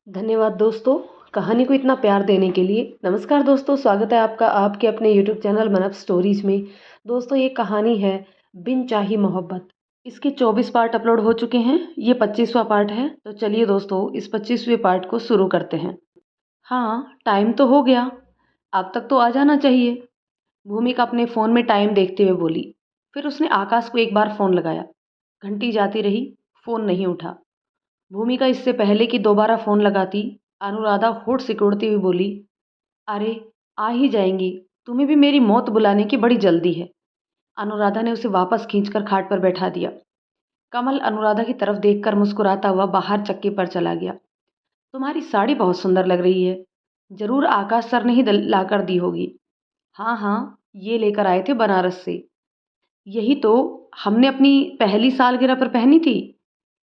धन्यवाद दोस्तों, कहानी को इतना प्यार देने के लिए। नमस्कार दोस्तों, स्वागत है आपका आपके अपने यूट्यूब चैनल मनप स्टोरीज में। दोस्तों ये कहानी है बिन चाही मोहब्बत। इसके 24 पार्ट अपलोड हो चुके हैं, ये 25वां पार्ट है। तो चलिए दोस्तों इस 25वें पार्ट को शुरू करते हैं। हाँ, टाइम तो हो गया, अब तक तो आ जाना चाहिए। भूमिका अपने फ़ोन में टाइम देखते हुए बोली। फिर उसने आकाश को एक बार फ़ोन लगाया। घंटी जाती रही, फ़ोन नहीं उठा। भूमिका इससे पहले कि दोबारा फ़ोन लगाती, अनुराधा होठ सिकोड़ती हुई बोली, अरे आ ही जाएंगी, तुम्हें भी मेरी मौत बुलाने की बड़ी जल्दी है। अनुराधा ने उसे वापस खींचकर खाट पर बैठा दिया। कमल अनुराधा की तरफ देखकर मुस्कुराता हुआ बाहर चक्की पर चला गया। तुम्हारी साड़ी बहुत सुंदर लग रही है, जरूर आकाश सर ने ही लाकर दी होगी। हाँ हाँ, ये लेकर आए थे बनारस से। यही तो हमने अपनी पहली सालगिरह पर पहनी थी।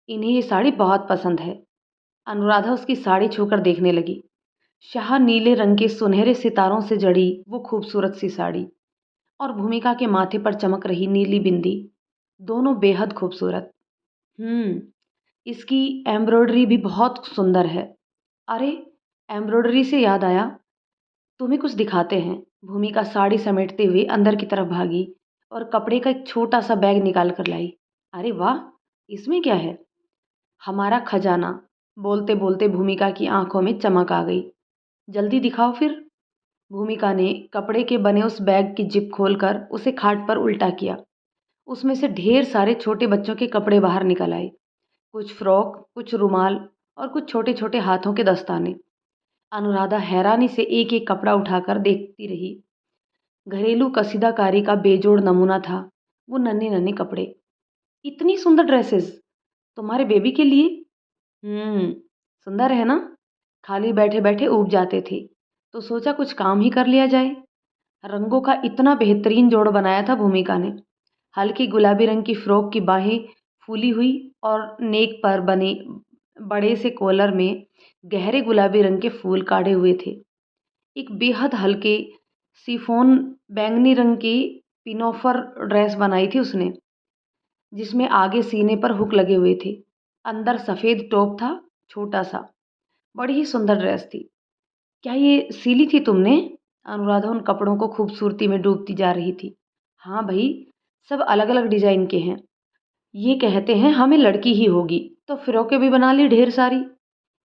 इन्हें ये साड़ी बहुत पसंद है। अनुराधा उसकी साड़ी छूकर देखने लगी। शाह नीले रंग के सुनहरे सितारों से जड़ी वो खूबसूरत सी साड़ी और भूमिका के माथे पर चमक रही नीली बिंदी, दोनों बेहद खूबसूरत। हम्म, इसकी एम्ब्रॉयडरी भी बहुत सुंदर है। अरे, एम्ब्रॉयडरी से याद आया, तुम्हें कुछ दिखाते हैं। भूमिका साड़ी समेटते हुए अंदर की तरफ भागी और कपड़े का एक छोटा सा बैग निकाल कर लाई। अरे वाह, इसमें क्या है? हमारा खजाना। बोलते बोलते भूमिका की आंखों में चमक आ गई। जल्दी दिखाओ फिर। भूमिका ने कपड़े के बने उस बैग की जिप खोलकर उसे खाट पर उल्टा किया। उसमें से ढेर सारे छोटे बच्चों के कपड़े बाहर निकल आए। कुछ फ्रॉक, कुछ रुमाल और कुछ छोटे छोटे हाथों के दस्ताने। अनुराधा हैरानी से एक एक कपड़ा उठाकर देखती रही। घरेलू कसीदाकारी का बेजोड़ नमूना था वो नन्हे नन्हे कपड़े। इतनी सुंदर ड्रेसेस तुम्हारे बेबी के लिए? हम्म, सुंदर है ना? खाली बैठे बैठे ऊब जाते थे, तो सोचा कुछ काम ही कर लिया जाए। रंगों का इतना बेहतरीन जोड़ बनाया था भूमिका ने। हल्की गुलाबी रंग की फ्रॉक की बाहें फूली हुई और नेक पर बने बड़े से कॉलर में गहरे गुलाबी रंग के फूल काढ़े हुए थे। एक बेहद हल्के सिफोन बैंगनी रंग की पिनोफर ड्रेस बनाई थी उसने, जिसमें आगे सीने पर हुक लगे हुए थे। अंदर सफ़ेद टॉप था, छोटा सा। बड़ी ही सुंदर ड्रेस थी। क्या ये सिली थी तुमने? अनुराधा उन कपड़ों को खूबसूरती में डूबती जा रही थी। हाँ भाई, सब अलग अलग डिजाइन के हैं। ये कहते हैं हमें लड़की ही होगी, तो फ्रॉकें भी बना ली ढेर सारी।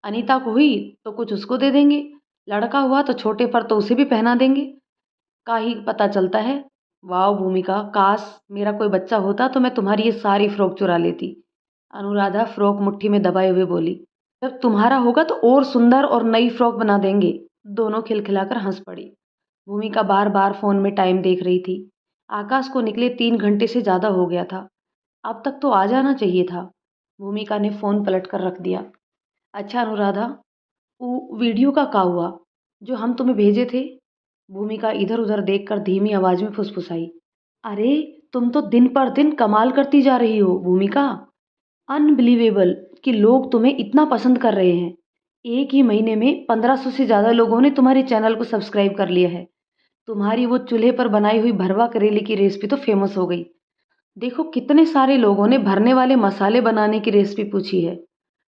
अनीता को हुई तो कुछ उसको दे देंगे, लड़का हुआ तो छोटे पर तो उसे भी पहना देंगे। का ही पता चलता है। वाह भूमिका, काश मेरा कोई बच्चा होता तो मैं तुम्हारी ये सारी फ्रॉक चुरा लेती। अनुराधा फ्रॉक मुट्ठी में दबाए हुए बोली। जब तुम्हारा होगा तो और सुंदर और नई फ्रॉक बना देंगे। दोनों खिलखिलाकर हंस पड़ी। भूमिका बार बार फोन में टाइम देख रही थी। आकाश को निकले 3 घंटे से ज्यादा हो गया था। अब तक तो आ जाना चाहिए था। भूमिका ने फोन पलट कर रख दिया। अच्छा अनुराधा, वो वीडियो का क्या हुआ जो हम तुम्हें भेजे थे? भूमिका इधर उधर देखकर धीमी आवाज में फुसफुसाई। अरे, तुम तो दिन पर दिन कमाल करती जा रही हो भूमिका। अनबिलीवेबल कि लोग तुम्हें इतना पसंद कर रहे हैं। एक ही महीने में 1500 से ज़्यादा लोगों ने तुम्हारे चैनल को सब्सक्राइब कर लिया है। तुम्हारी वो चूल्हे पर बनाई हुई भरवा करेले की रेसिपी तो फेमस हो गई। देखो कितने सारे लोगों ने भरने वाले मसाले बनाने की रेसिपी पूछी है।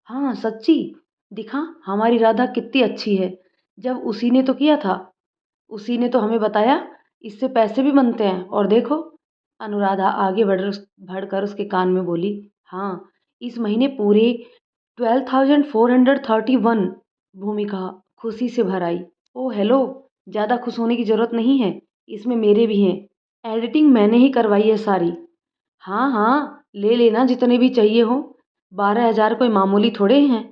हाँ सच्ची, दिखा हमारी राधा कितनी अच्छी है। जब उसी ने तो किया था, उसी ने तो हमें बताया इससे पैसे भी बनते हैं, और देखो। अनुराधा आगे बढ़कर उसके कान में बोली। हाँ, इस महीने पूरे 12,431। भूमिका खुशी से भर आई। ओ हेलो, ज़्यादा खुश होने की ज़रूरत नहीं है, इसमें मेरे भी हैं। एडिटिंग मैंने ही करवाई है सारी। हाँ हाँ, ले लेना जितने भी चाहिए हो। 12,000 कोई मामूली थोड़े हैं।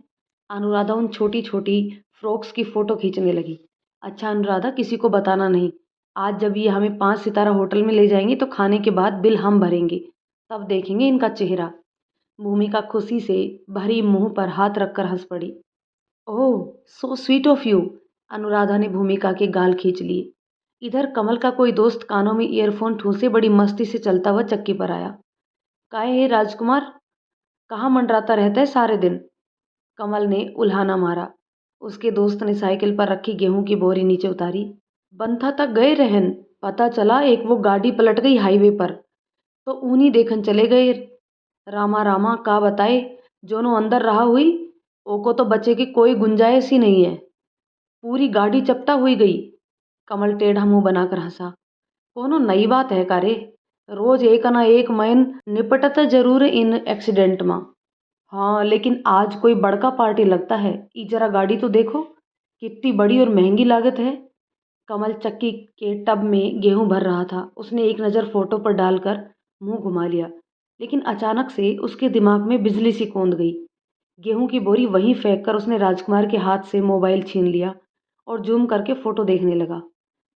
अनुराधा उन छोटी छोटी फ्रॉक्स की फ़ोटो खींचने लगी। अच्छा अनुराधा, किसी को बताना नहीं। आज जब ये हमें 5 सितारा होटल में ले जाएंगे तो खाने के बाद बिल हम भरेंगे, तब देखेंगे इनका चेहरा। भूमिका खुशी से भरी मुंह पर हाथ रखकर हंस पड़ी। Oh, so sweet of you. Anuradha ने भूमिका के गाल खींच लिए। इधर कमल का कोई दोस्त कानों में ईयरफोन ठूंसे बड़ी मस्ती से चलता हुआ चक्की पर आया। काहे हे राजकुमार, कहाँ मंडराता रहता है सारे दिन? कमल ने उल्हाना मारा। उसके दोस्त ने साइकिल पर रखी गेहूं की बोरी नीचे उतारी। बंथा तक गए रहन, पता चला एक वो गाड़ी पलट गई हाईवे पर, तो ऊनी देखन चले गए। रामा रामा का बताए, जोनो अंदर रहा हुई ओ को तो बचे की कोई गुंजाइश ही नहीं है। पूरी गाड़ी चपटा हुई गई। कमल टेढ़ा मुंह बनाकर हंसा। कोनो नई बात है का रे? रोज एक ना एक मैन निपटत जरूर इन एक्सीडेंट में। हाँ लेकिन आज कोई बड़का पार्टी लगता है। ई जरा गाड़ी तो देखो, कितनी बड़ी और महंगी लागत है। कमल चक्की के टब में गेहूं भर रहा था। उसने एक नज़र फोटो पर डालकर मुंह घुमा लिया, लेकिन अचानक से उसके दिमाग में बिजली सी कौंध गई। गेहूं की बोरी वहीं फेंक कर उसने राजकुमार के हाथ से मोबाइल छीन लिया और जूम करके फोटो देखने लगा।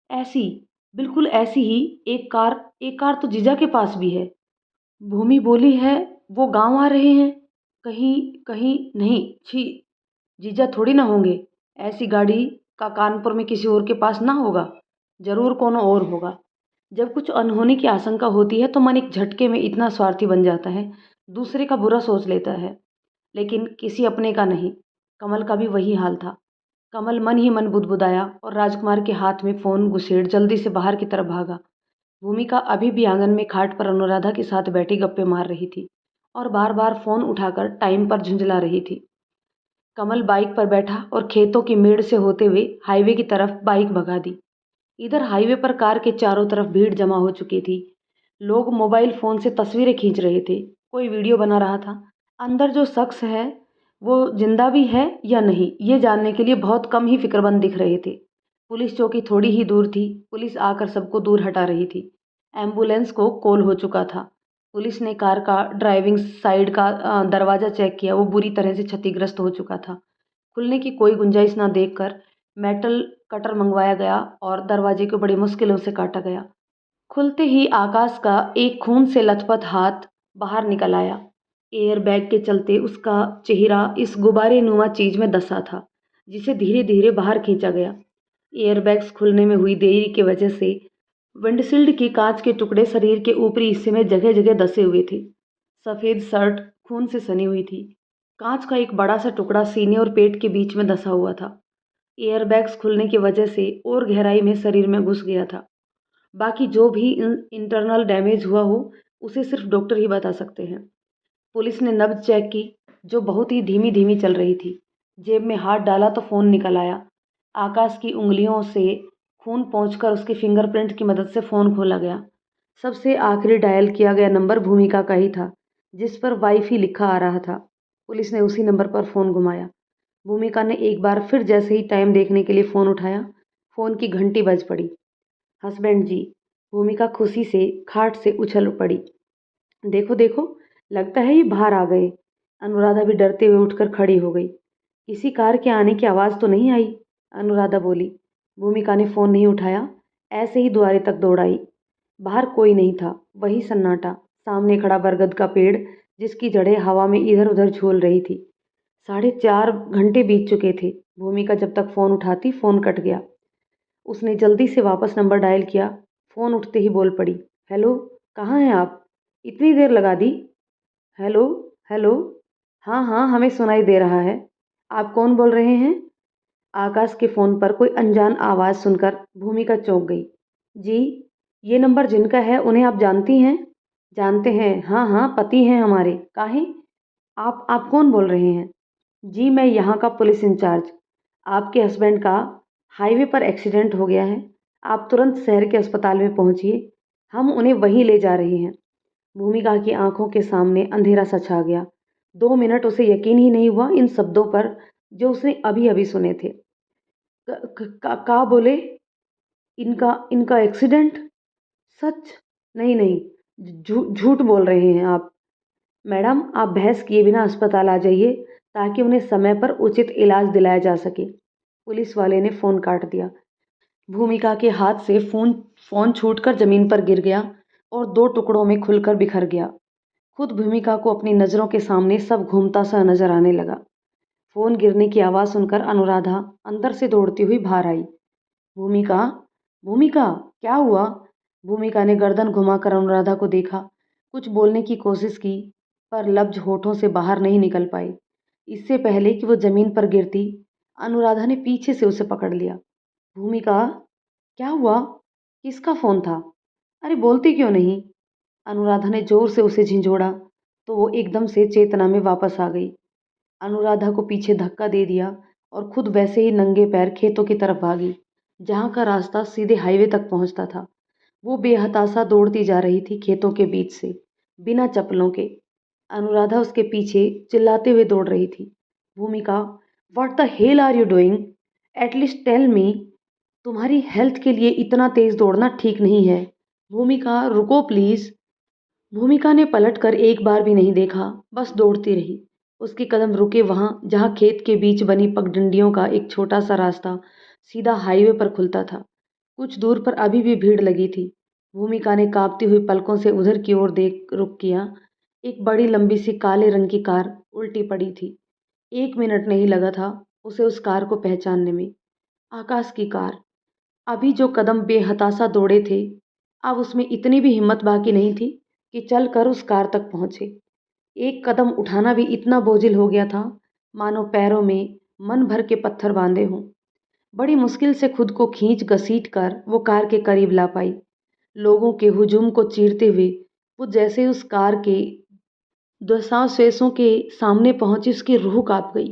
ऐसी, बिल्कुल ऐसी ही एक कार तो जीजा के पास भी है। भूमि बोली है, वो गांव आ रहे हैं। कहीं कहीं नहीं, छी, जीजा थोड़ी ना होंगे। ऐसी गाड़ी का कानपुर में किसी और के पास ना होगा, जरूर कोनो और होगा। जब कुछ अनहोनी की आशंका होती है तो मन एक झटके में इतना स्वार्थी बन जाता है, दूसरे का बुरा सोच लेता है, लेकिन किसी अपने का नहीं। कमल का भी वही हाल था। कमल मन ही मन बुदबुदाया और राजकुमार के हाथ में फोन घुसेड़ जल्दी से बाहर की तरफ भागा। भूमिका अभी भी आंगन में खाट पर अनुराधा के साथ बैठी गप्पे मार रही थी और बार बार फोन उठाकर टाइम पर झुंझला रही थी। कमल बाइक पर बैठा और खेतों की मेड़ से होते हुए हाईवे की तरफ बाइक भगा दी। इधर हाईवे पर कार के चारों तरफ भीड़ जमा हो चुकी थी। लोग मोबाइल फोन से तस्वीरें खींच रहे थे, कोई वीडियो बना रहा था। अंदर जो शख्स है वो जिंदा भी है या नहीं, ये जानने के लिए बहुत कम ही फिक्रमंद दिख रहे थे। पुलिस चौकी थोड़ी ही दूर थी। पुलिस आकर सबको दूर हटा रही थी। एम्बुलेंस को कॉल हो चुका था। पुलिस ने कार का ड्राइविंग साइड का दरवाज़ा चेक किया। वो बुरी तरह से क्षतिग्रस्त हो चुका था। खुलने की कोई गुंजाइश ना देखकर मेटल कटर मंगवाया गया और दरवाजे को बड़ी मुश्किलों से काटा गया। खुलते ही आकाश का एक खून से लथपथ हाथ बाहर निकल आया। एयर बैग के चलते उसका चेहरा इस गुब्बारे नुमा चीज में दसा था, जिसे धीरे धीरे बाहर खींचा गया। एयर बैग्स खुलने में हुई देरी की वजह से विंडशील्ड के कांच के टुकड़े शरीर के ऊपरी हिस्से में जगह जगह दसे हुए थे। सफेद शर्ट खून से सनी हुई थी। कांच का एक बड़ा सा टुकड़ा सीने और पेट के बीच में दसा हुआ था। एयर बैग्स खुलने की वजह से और गहराई में शरीर में घुस गया था। बाकी जो भी इंटरनल डैमेज हुआ हो, उसे सिर्फ डॉक्टर ही बता सकते हैं। पुलिस ने नब्ज चेक की, जो बहुत ही धीमी धीमी चल रही थी। जेब में हाथ डाला तो फोन निकल आया। आकाश की उंगलियों से खून पहुंचकर उसके फिंगरप्रिंट की मदद से फोन खोला गया। सबसे आखिरी डायल किया गया नंबर भूमिका का ही था, जिस पर वाइफी लिखा आ रहा था। पुलिस ने उसी नंबर पर फोन घुमाया। भूमिका ने एक बार फिर जैसे ही टाइम देखने के लिए फोन उठाया, फोन की घंटी बज पड़ी। हस्बैंड जी। भूमिका खुशी से खाट से उछल पड़ी। देखो देखो, लगता है ये बाहर आ गए। अनुराधा भी डरते हुए उठकर खड़ी हो गई। किसी कार के आने की आवाज़ तो नहीं आई? अनुराधा बोली। भूमिका ने फ़ोन नहीं उठाया, ऐसे ही द्वारे तक दौड़ आई। बाहर कोई नहीं था, वही सन्नाटा। सामने खड़ा बरगद का पेड़, जिसकी जड़ें हवा में इधर उधर झूल रही थी। 4:30 घंटे बीत चुके थे। भूमिका जब तक फ़ोन उठाती, फ़ोन कट गया। उसने जल्दी से वापस नंबर डायल किया। फ़ोन उठते ही बोल पड़ी, हेलो, कहाँ हैं आप? इतनी देर लगा दी। Hello, hello. हाँ हाँ, हमें सुनाई दे रहा है। आप कौन बोल रहे हैं? आकाश के फ़ोन पर कोई अनजान आवाज़ सुनकर भूमिका चौंक गई। जी, ये नंबर जिनका है उन्हें आप जानती हैं? जानते हैं, हाँ हाँ, पति हैं हमारे। काहे? आप कौन बोल रहे हैं? जी, मैं यहाँ का पुलिस इंचार्ज। आपके हस्बैंड का हाईवे पर एक्सीडेंट हो गया है। आप तुरंत शहर के अस्पताल में पहुँचिए। हम उन्हें वहीं ले जा रहे हैं। भूमिका की आंखों के सामने अंधेरा सा छा गया। 2 मिनट उसे यकीन ही नहीं हुआ इन शब्दों पर, जो उसने अभी अभी सुने थे। का बोले? इनका इनका एक्सीडेंट? सच? नहीं नहीं, झूठ बोल रहे हैं आप। मैडम, आप बहस किए बिना अस्पताल आ जाइए, ताकि उन्हें समय पर उचित इलाज दिलाया जा सके। पुलिस वाले ने फ़ोन काट दिया। भूमिका के हाथ से फ़ोन छूटकर ज़मीन पर गिर गया और 2 टुकड़ों में खुलकर बिखर गया। खुद भूमिका को अपनी नज़रों के सामने सब घूमता सा नजर आने लगा। फ़ोन गिरने की आवाज़ सुनकर अनुराधा अंदर से दौड़ती हुई बाहर आई। भूमिका, भूमिका, क्या हुआ? भूमिका ने गर्दन घुमाकर अनुराधा को देखा। कुछ बोलने की कोशिश की, पर लफ्ज होठों से बाहर नहीं निकल पाए। इससे पहले कि वो जमीन पर गिरती, अनुराधा ने पीछे से उसे पकड़ लिया। भूमिका, क्या हुआ? किसका फ़ोन था? अरे बोलती क्यों नहीं? अनुराधा ने जोर से उसे झिंझोड़ा, तो वो एकदम से चेतना में वापस आ गई। अनुराधा को पीछे धक्का दे दिया और खुद वैसे ही नंगे पैर खेतों की तरफ भागी, जहाँ का रास्ता सीधे हाईवे तक पहुँचता था। वो बेहताशा दौड़ती जा रही थी खेतों के बीच से, बिना चप्पलों के। अनुराधा उसके पीछे चिल्लाते हुए दौड़ रही थी। Bhumika, what the hell are you doing? At least tell me. तुम्हारी हेल्थ के लिए इतना तेज दौड़ना ठीक नहीं है। भूमिका, रुको प्लीज। भूमिका ने पलटकर एक बार भी नहीं देखा, बस दौड़ती रही। उसके कदम रुके वहां जहां खेत के बीच बनी पगडंडियों का एक छोटा सा रास्ता सीधा हाईवे पर खुलता था। कुछ दूर पर अभी भी भीड़ लगी थी। भूमिका ने कांपती हुई पलकों से उधर की ओर देख रुक किया। एक बड़ी लंबी सी काले रंग की कार उल्टी पड़ी थी। 1 मिनट नहीं लगा था उसे उस कार को पहचानने में। आकाश की कार। अभी जो कदम बेहताशा दौड़े थे, अब उसमें इतनी भी हिम्मत बाकी नहीं थी कि चलकर उस कार तक पहुंचे। एक कदम उठाना भी इतना बोझिल हो गया था, मानो पैरों में मन भर के पत्थर बांधे हों। बड़ी मुश्किल से खुद को खींच घसीट कर वो कार के करीब ला पाई। लोगों के हुजूम को चीरते हुए वो जैसे उस कार के दशावशेषों के सामने पहुंची, उसकी रूह कांप गई।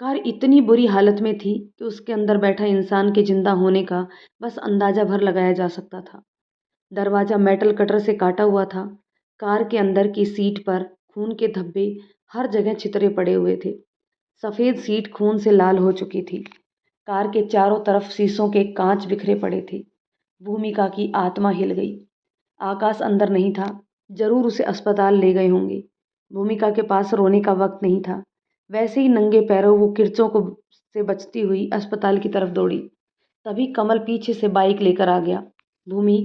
कार इतनी बुरी हालत में थी कि उसके अंदर बैठा इंसान के जिंदा होने का बस अंदाजा भर लगाया जा सकता था। दरवाजा मेटल कटर से काटा हुआ था। कार के अंदर की सीट पर खून के धब्बे हर जगह छितरे पड़े हुए थे। सफ़ेद सीट खून से लाल हो चुकी थी। कार के चारों तरफ शीशों के कांच बिखरे पड़े थे। भूमिका की आत्मा हिल गई। आकाश अंदर नहीं था। जरूर उसे अस्पताल ले गए होंगे। भूमिका के पास रोने का वक्त नहीं था। वैसे ही नंगे पैरों वो किरचों को से बचती हुई अस्पताल की तरफ दौड़ी। तभी कमल पीछे से बाइक लेकर आ गया। भूमि,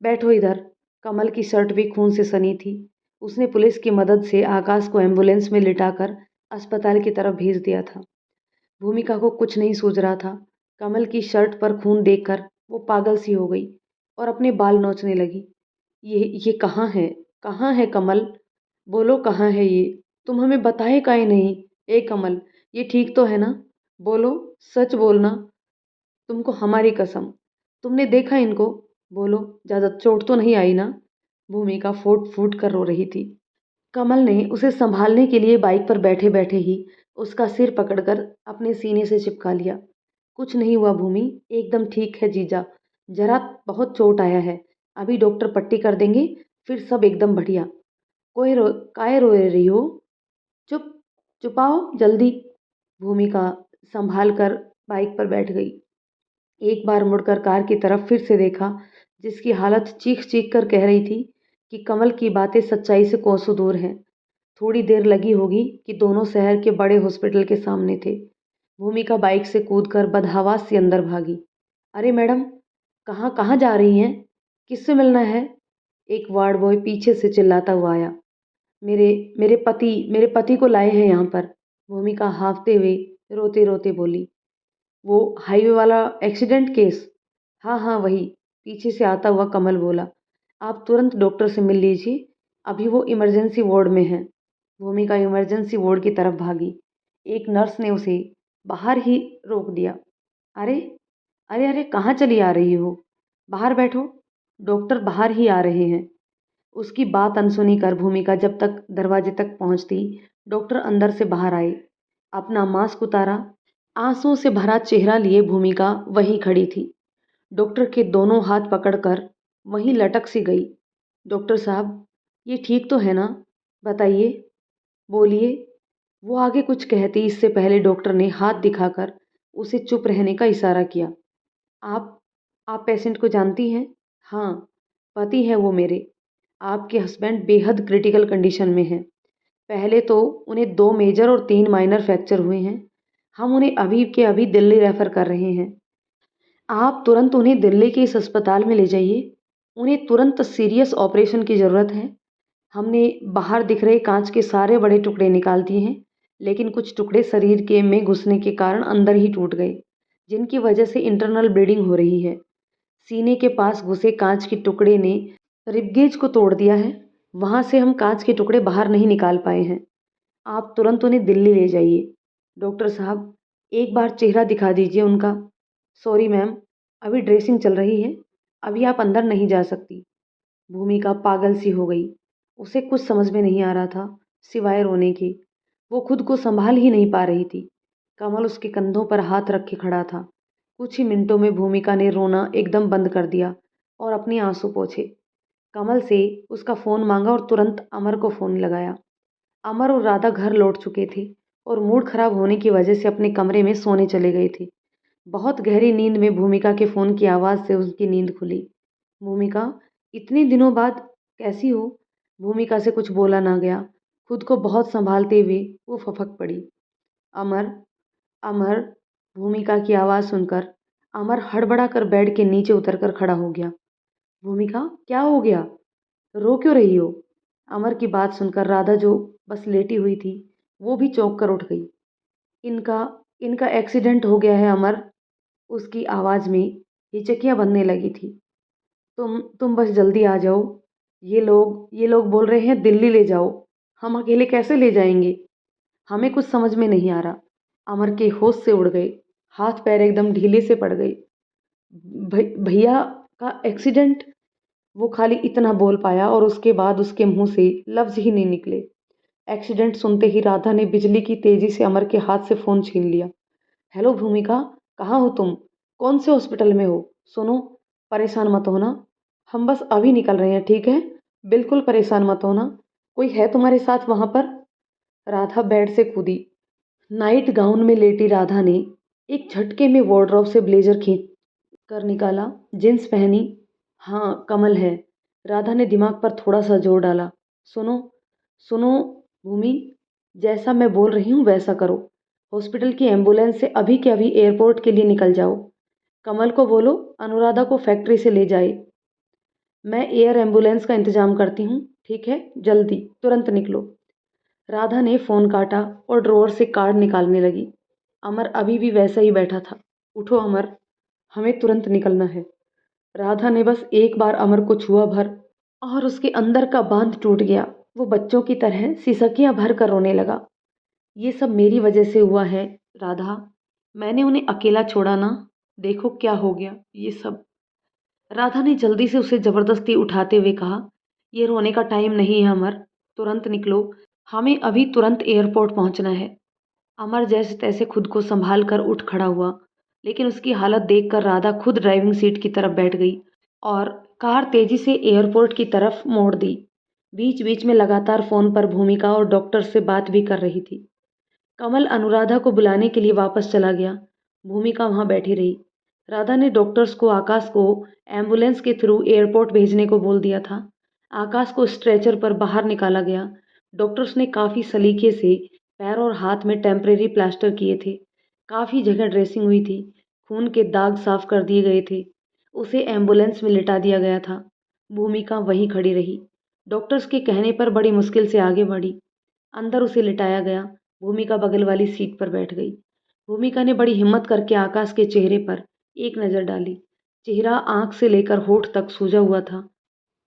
बैठो इधर। कमल की शर्ट भी खून से सनी थी। उसने पुलिस की मदद से आकाश को एम्बुलेंस में लिटाकर अस्पताल की तरफ भेज दिया था। भूमिका को कुछ नहीं सूझ रहा था। कमल की शर्ट पर खून देखकर वो पागल सी हो गई और अपने बाल नोचने लगी। ये कहाँ है? कहाँ है कमल? बोलो कहाँ है ये? तुम हमें बताए काहे नहीं? ए कमल, ये ठीक तो है ना? बोलो, सच बोलना। तुमको हमारी कसम। तुमने देखा इनको? बोलो, ज़्यादा चोट तो नहीं आई ना? भूमिका फूट फूट कर रो रही थी। कमल ने उसे संभालने के लिए बाइक पर बैठे बैठे ही उसका सिर पकड़कर अपने सीने से चिपका लिया। कुछ नहीं हुआ भूमि, एकदम ठीक है जीजा। जरा बहुत चोट आया है। अभी डॉक्टर पट्टी कर देंगे, फिर सब एकदम बढ़िया। कोई रो काहे रो रही हो? चुप, चुपाओ जल्दी। भूमिका संभाल कर बाइक पर बैठ गई। एक बार मुड़कर कार की तरफ फिर से देखा, जिसकी हालत चीख चीख कर कह रही थी कि कमल की बातें सच्चाई से कोसों दूर हैं। थोड़ी देर लगी होगी कि दोनों शहर के बड़े हॉस्पिटल के सामने थे। भूमिका बाइक से कूदकर बदहवास से अंदर भागी। अरे मैडम, कहाँ कहाँ जा रही हैं? किससे मिलना है? एक वार्ड बॉय पीछे से चिल्लाता हुआ आया। मेरे मेरे पति को लाए हैं यहाँ पर। भूमिका हाँफते हुए रोते रोते बोली। वो हाईवे वाला एक्सीडेंट केस? हाँ हाँ वही। पीछे से आता हुआ कमल बोला। आप तुरंत डॉक्टर से मिल लीजिए, अभी वो इमरजेंसी वार्ड में है। भूमिका इमरजेंसी वार्ड की तरफ भागी। एक नर्स ने उसे बाहर ही रोक दिया। अरे अरे अरे, कहाँ चली आ रही हो? बाहर बैठो, डॉक्टर बाहर ही आ रहे हैं। उसकी बात अनसुनी कर भूमिका जब तक दरवाजे तक पहुंचती, डॉक्टर अंदर से बाहर आए। अपना मास्क उतारा। आंसुओं से भरा चेहरा लिए भूमिका वहीं खड़ी थी। डॉक्टर के दोनों हाथ पकड़कर वहीं लटक सी गई। डॉक्टर साहब, ये ठीक तो है ना? बताइए, बोलिए। वो आगे कुछ कहती इससे पहले डॉक्टर ने हाथ दिखाकर उसे चुप रहने का इशारा किया। आप आप पेशेंट को जानती हैं? हाँ, पति हैं वो मेरे। आपके हस्बैंड बेहद क्रिटिकल कंडीशन में हैं। पहले तो उन्हें 2 मेजर और 3 माइनर फ्रैक्चर हुए हैं। हम उन्हें अभी के अभी दिल्ली रेफ़र कर रहे हैं। आप तुरंत उन्हें दिल्ली के इस अस्पताल में ले जाइए। उन्हें तुरंत सीरियस ऑपरेशन की ज़रूरत है। हमने बाहर दिख रहे कांच के सारे बड़े टुकड़े निकाल दिए हैं, लेकिन कुछ टुकड़े शरीर के में घुसने के कारण अंदर ही टूट गए, जिनकी वजह से इंटरनल ब्लीडिंग हो रही है। सीने के पास घुसे कांच के टुकड़े ने रिबगेज को तोड़ दिया है। वहाँ से हम कांच के टुकड़े बाहर नहीं निकाल पाए हैं। आप तुरंत उन्हें दिल्ली ले जाइए। डॉक्टर साहब, एक बार चेहरा दिखा दीजिए उनका। सॉरी मैम, अभी ड्रेसिंग चल रही है, अभी आप अंदर नहीं जा सकती। भूमिका पागल सी हो गई। उसे कुछ समझ में नहीं आ रहा था सिवाय रोने के। वो खुद को संभाल ही नहीं पा रही थी। कमल उसके कंधों पर हाथ रखे खड़ा था। कुछ ही मिनटों में भूमिका ने रोना एकदम बंद कर दिया और अपने आंसू पोंछे। कमल से उसका फ़ोन मांगा और तुरंत अमर को फ़ोन लगाया। अमर और राधा घर लौट चुके थे और मूड खराब होने की वजह से अपने कमरे में सोने चले गए थे। बहुत गहरी नींद में भूमिका के फ़ोन की आवाज़ से उसकी नींद खुली। भूमिका, इतने दिनों बाद कैसी हो? भूमिका से कुछ बोला ना गया। खुद को बहुत संभालते हुए वो फपक पड़ी। अमर, अमर, भूमिका की आवाज़ सुनकर अमर हड़बड़ा कर बेड के नीचे उतरकर खड़ा हो गया। भूमिका, क्या हो गया? रो क्यों रही हो? अमर की बात सुनकर राधा जो बस लेटी हुई थी, वो भी चौंक कर उठ गई। इनका इनका एक्सीडेंट हो गया है अमर। उसकी आवाज़ में हिचकियाँ बनने लगी थी। तुम बस जल्दी आ जाओ। ये लोग बोल रहे हैं दिल्ली ले जाओ। हम अकेले कैसे ले जाएंगे? हमें कुछ समझ में नहीं आ रहा। अमर के होश से उड़ गए। हाथ पैर एकदम ढीले से पड़ गए। भैया का एक्सीडेंट। वो खाली इतना बोल पाया और उसके बाद उसके मुंह से लफ्ज़ ही नहीं निकले। एक्सीडेंट सुनते ही राधा ने बिजली की तेज़ी से अमर के हाथ से फ़ोन छीन लिया। हेलो भूमिका, कहाँ हो तुम? कौन से हॉस्पिटल में हो? सुनो, परेशान मत होना। हम बस अभी निकल रहे हैं, ठीक है? बिल्कुल परेशान मत होना। कोई है तुम्हारे साथ वहाँ पर? राधा बेड से कूदी। नाइट गाउन में लेटी राधा ने एक झटके में वार्डरोब से ब्लेजर खींच कर निकाला। जींस पहनी। हाँ, कमल है। राधा ने दिमाग पर थोड़ा सा जोर डाला। सुनो, सुनो भूमि, जैसा मैं बोल रही हूँ वैसा करो। हॉस्पिटल की एम्बुलेंस से अभी के अभी एयरपोर्ट के लिए निकल जाओ। कमल को बोलो अनुराधा को फैक्ट्री से ले जाए। मैं एयर एम्बुलेंस का इंतजाम करती हूँ, ठीक है? जल्दी, तुरंत निकलो। राधा ने फ़ोन काटा और ड्रॉअर से कार्ड निकालने लगी। अमर अभी भी वैसा ही बैठा था। उठो अमर, हमें तुरंत निकलना है। राधा ने बस एक बार अमर को छुआ भर और उसके अंदर का बांध टूट गया। वो बच्चों की तरह सिसकियां भर कर रोने लगा। ये सब मेरी वजह से हुआ है राधा। मैंने उन्हें अकेला छोड़ा ना। देखो क्या हो गया ये सब। राधा ने जल्दी से उसे जबरदस्ती उठाते हुए कहा, ये रोने का टाइम नहीं है अमर। तुरंत निकलो। हमें अभी तुरंत एयरपोर्ट पहुंचना है। अमर जैसे तैसे खुद को संभाल कर उठ खड़ा हुआ, लेकिन उसकी हालत देखकर राधा खुद ड्राइविंग सीट की तरफ बैठ गई और कार तेजी से एयरपोर्ट की तरफ मोड़ दी। बीच बीच में लगातार फोन पर भूमिका और डॉक्टर से बात भी कर रही थी। कमल अनुराधा को बुलाने के लिए वापस चला गया। भूमिका वहां बैठी रही। राधा ने डॉक्टर्स को आकाश को एम्बुलेंस के थ्रू एयरपोर्ट भेजने को बोल दिया था। आकाश को स्ट्रेचर पर बाहर निकाला गया। डॉक्टर्स ने काफ़ी सलीके से पैर और हाथ में टेम्परेरी प्लास्टर किए थे। काफ़ी जगह ड्रेसिंग हुई थी। खून के दाग साफ कर दिए गए थे। उसे एम्बुलेंस में लिटा दिया गया था। भूमिका वहीं खड़ी रही। डॉक्टर्स के कहने पर बड़ी मुश्किल से आगे बढ़ी। अंदर उसे लिटाया गया। भूमिका बगल वाली सीट पर बैठ गई। भूमिका ने बड़ी हिम्मत करके आकाश के चेहरे पर एक नज़र डाली। चेहरा आंख से लेकर होठ तक सूजा हुआ था।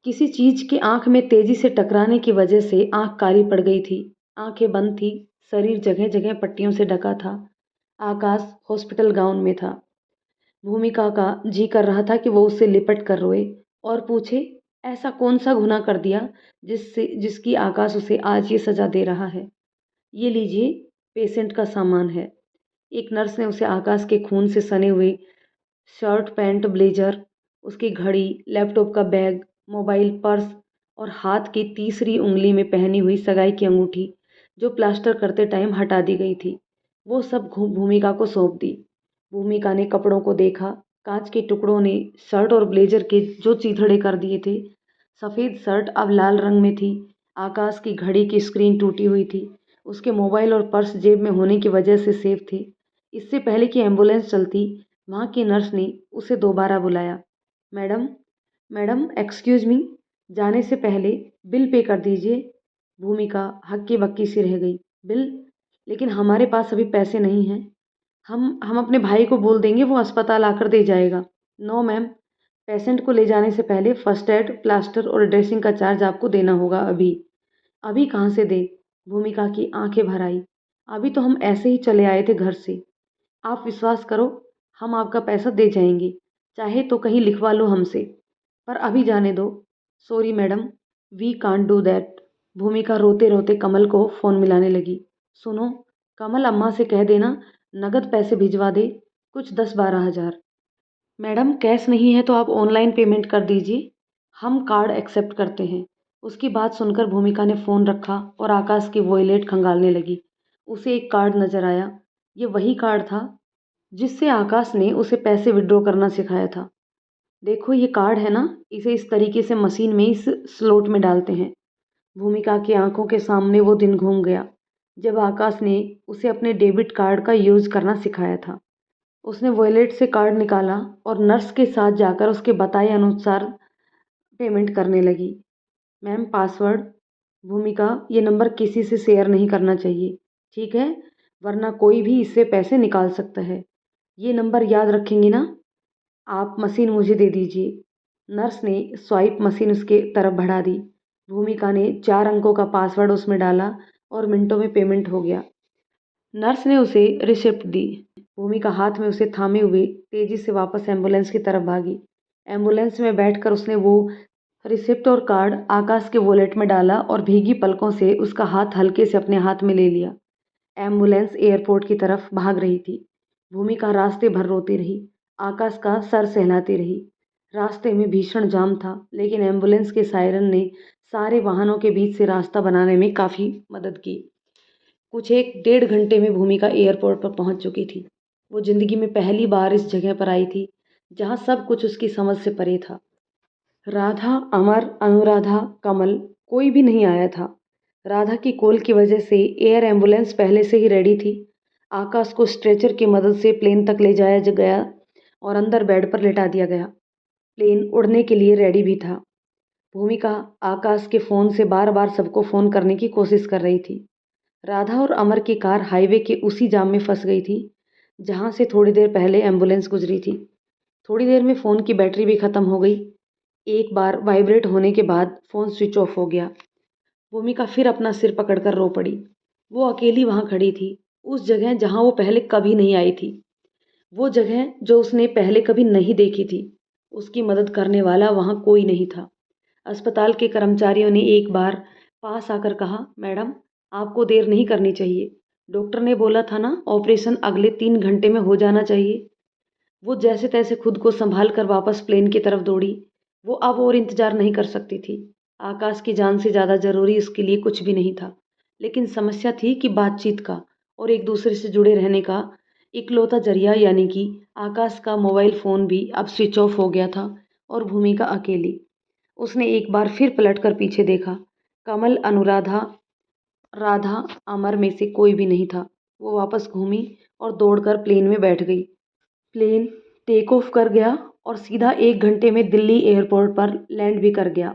किसी चीज के आंख में तेजी से टकराने की वजह से आंख काली पड़ गई थी। आंखें बंद थी। शरीर जगह जगह पट्टियों से ढका था। आकाश हॉस्पिटल गाउन में था। भूमिका का जी कर रहा था कि वो उससे लिपट कर रोए और पूछे, ऐसा कौन सा गुनाह कर दिया जिसकी आकाश उसे आज ये सजा दे रहा है। ये लीजिए, पेशेंट का सामान है। एक नर्स ने उसे आकाश के खून से सने हुए शर्ट, पैंट, ब्लेजर, उसकी घड़ी, लैपटॉप का बैग, मोबाइल, पर्स और हाथ की तीसरी उंगली में पहनी हुई सगाई की अंगूठी, जो प्लास्टर करते टाइम हटा दी गई थी, वो सब भूमिका को सौंप दी। भूमिका ने कपड़ों को देखा। कांच के टुकड़ों ने शर्ट और ब्लेजर के जो चीथड़े कर दिए थे। सफ़ेद शर्ट अब लाल रंग में थी। आकाश की घड़ी की स्क्रीन टूटी हुई थी। उसके मोबाइल और पर्स जेब में होने की वजह से सेफ थे। इससे पहले कि एम्बुलेंस चलती, वहाँ की नर्स ने उसे दोबारा बुलाया। मैडम, मैडम एक्सक्यूज़ मी, जाने से पहले बिल पे कर दीजिए। भूमिका हक्की बक्की सी रह गई। बिल? लेकिन हमारे पास अभी पैसे नहीं हैं। हम अपने भाई को बोल देंगे, वो अस्पताल आकर दे जाएगा। नो मैम, पेशेंट को ले जाने से पहले फर्स्ट एड, प्लास्टर और ड्रेसिंग का चार्ज आपको देना होगा अभी। अभी कहाँ से दे? भूमिका की आंखें भर आई। अभी तो हम ऐसे ही चले आए थे घर से। आप विश्वास करो, हम आपका पैसा दे जाएंगे। चाहे तो कहीं लिखवा लो हमसे, पर अभी जाने दो। Sorry madam, we can't do that. Bhumika रोते रोते कमल को फ़ोन मिलाने लगी। सुनो, कमल अम्मा से कह देना नगद पैसे भिजवा दे, कुछ 10-12 हज़ार। मैडम कैश नहीं है तो आप ऑनलाइन पेमेंट कर दीजिए, हम कार्ड एक्सेप्ट करते हैं। उसकी बात सुनकर भूमिका ने फ़ोन रखा और आकाश की वॉलेट खंगालने लगी। उसे एक कार्ड नज़र आया। ये वही कार्ड था जिससे आकाश ने उसे पैसे विड्रॉ करना सिखाया था। देखो ये कार्ड है ना, इसे इस तरीके से मशीन में इस स्लॉट में डालते हैं। भूमिका की आंखों के सामने वो दिन घूम गया जब आकाश ने उसे अपने डेबिट कार्ड का यूज़ करना सिखाया था। उसने वॉलेट से कार्ड निकाला और नर्स के साथ जाकर उसके बताए अनुसार पेमेंट करने लगी। Ma'am password. भूमिका, ये नंबर किसी से शेयर नहीं करना चाहिए, ठीक है, वरना कोई भी इससे पैसे निकाल सकता है। ये नंबर याद रखेंगी ना? आप मशीन मुझे दे दीजिए। नर्स ने स्वाइप मशीन उसके तरफ बढ़ा दी। भूमिका ने 4 अंकों का पासवर्ड उसमें डाला और मिनटों में पेमेंट हो गया। नर्स ने उसे रिसिप्ट दी। भूमिका हाथ में उसे थामे हुए तेजी से वापस एम्बुलेंस की तरफ भागी। एम्बुलेंस में बैठकर उसने वो रिसिप्ट और कार्ड आकाश के वॉलेट में डाला और भीगी पलकों से उसका हाथ हल्के से अपने हाथ में ले लिया। एम्बुलेंस एयरपोर्ट की तरफ भाग रही थी। भूमिका रास्ते भर रोती रही, आकाश का सर सहलाती रही। रास्ते में भीषण जाम था, लेकिन एम्बुलेंस के सायरन ने सारे वाहनों के बीच से रास्ता बनाने में काफ़ी मदद की। कुछ एक डेढ़ घंटे में भूमिका एयरपोर्ट पर पहुंच चुकी थी। वो जिंदगी में पहली बार इस जगह पर आई थी जहां सब कुछ उसकी समझ से परे था। राधा, अमर, अनुराधा, कमल, कोई भी नहीं आया था। राधा की कॉल की वजह से एयर एम्बुलेंस पहले से ही रेडी थी। आकाश को स्ट्रेचर की मदद से प्लेन तक ले जाया गया और अंदर बेड पर लेटा दिया गया। प्लेन उड़ने के लिए रेडी भी था। भूमिका आकाश के फ़ोन से बार बार सबको फ़ोन करने की कोशिश कर रही थी। राधा और अमर की कार हाईवे के उसी जाम में फंस गई थी जहां से थोड़ी देर पहले एम्बुलेंस गुजरी थी। थोड़ी देर में फ़ोन की बैटरी भी ख़त्म हो गई। एक बार वाइब्रेट होने के बाद फ़ोन स्विच ऑफ हो गया। भूमिका फिर अपना सिर पकड़कर रो पड़ी। वो अकेली वहां खड़ी थी, उस जगह जहां वो पहले कभी नहीं आई थी, वो जगह जो उसने पहले कभी नहीं देखी थी। उसकी मदद करने वाला वहां कोई नहीं था। अस्पताल के कर्मचारियों ने एक बार पास आकर कहा, मैडम आपको देर नहीं करनी चाहिए, डॉक्टर ने बोला था ना ऑपरेशन अगले 3 घंटे में हो जाना चाहिए। वो जैसे तैसे खुद को संभाल कर वापस प्लेन की तरफ दौड़ी। वो अब और इंतजार नहीं कर सकती थी। आकाश की जान से ज़्यादा ज़रूरी उसके लिए कुछ भी नहीं था, लेकिन समस्या थी कि बातचीत का और एक दूसरे से जुड़े रहने का इकलौता जरिया यानी कि आकाश का मोबाइल फ़ोन भी अब स्विच ऑफ हो गया था और भूमिका अकेली। उसने एक बार फिर पलटकर पीछे देखा। कमल, अनुराधा, राधा, अमर में से कोई भी नहीं था। वो वापस घूमी और दौड़कर प्लेन में बैठ गई। प्लेन टेक ऑफ कर गया और सीधा 1 घंटे में दिल्ली एयरपोर्ट पर लैंड भी कर गया।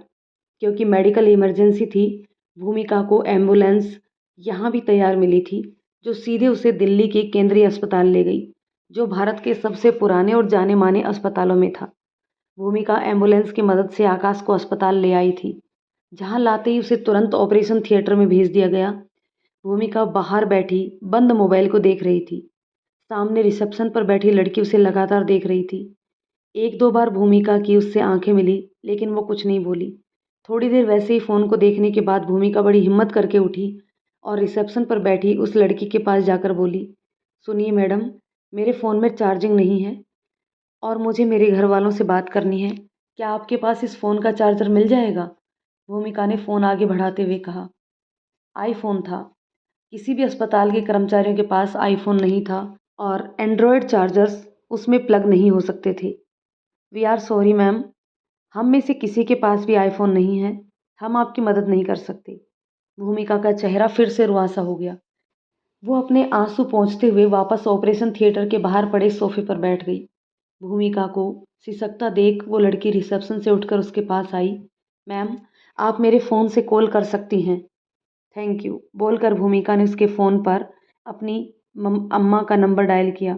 क्योंकि मेडिकल इमरजेंसी थी, भूमिका को एम्बुलेंस यहाँ भी तैयार मिली थी, जो सीधे उसे दिल्ली के केंद्रीय अस्पताल ले गई, जो भारत के सबसे पुराने और जाने माने अस्पतालों में था। भूमिका एम्बुलेंस की मदद से आकाश को अस्पताल ले आई थी, जहाँ लाते ही उसे तुरंत ऑपरेशन थिएटर में भेज दिया गया। भूमिका बाहर बैठी बंद मोबाइल को देख रही थी। सामने रिसेप्शन पर बैठी लड़की उसे लगातार देख रही थी। एक दो बार भूमिका की उससे आंखें मिली, लेकिन वो कुछ नहीं बोली। थोड़ी देर वैसे ही फ़ोन को देखने के बाद भूमिका बड़ी हिम्मत करके उठी और रिसेप्शन पर बैठी उस लड़की के पास जाकर बोली, सुनिए मैडम, मेरे फ़ोन में चार्जिंग नहीं है और मुझे मेरे घर वालों से बात करनी है। क्या आपके पास इस फ़ोन का चार्जर मिल जाएगा? भूमिका ने फ़ोन आगे बढ़ाते हुए कहा। आईफ़ोन था। किसी भी अस्पताल के कर्मचारियों के पास आईफ़ोन नहीं था और एंड्रॉयड चार्जर्स उसमें प्लग नहीं हो सकते थे। वी आर सॉरी मैम, हम में से किसी के पास भी आईफ़ोन नहीं है, हम आपकी मदद नहीं कर सकते। भूमिका का चेहरा फिर से रुआंसा हो गया। वो अपने आंसू पोंछते हुए वापस ऑपरेशन थिएटर के बाहर पड़े सोफे पर बैठ गई। भूमिका को सिसकता देख वो लड़की रिसेप्शन से उठकर उसके पास आई। मैम, आप मेरे फ़ोन से कॉल कर सकती हैं। थैंक यू बोलकर भूमिका ने उसके फ़ोन पर अपनी अम्मा का नंबर डायल किया।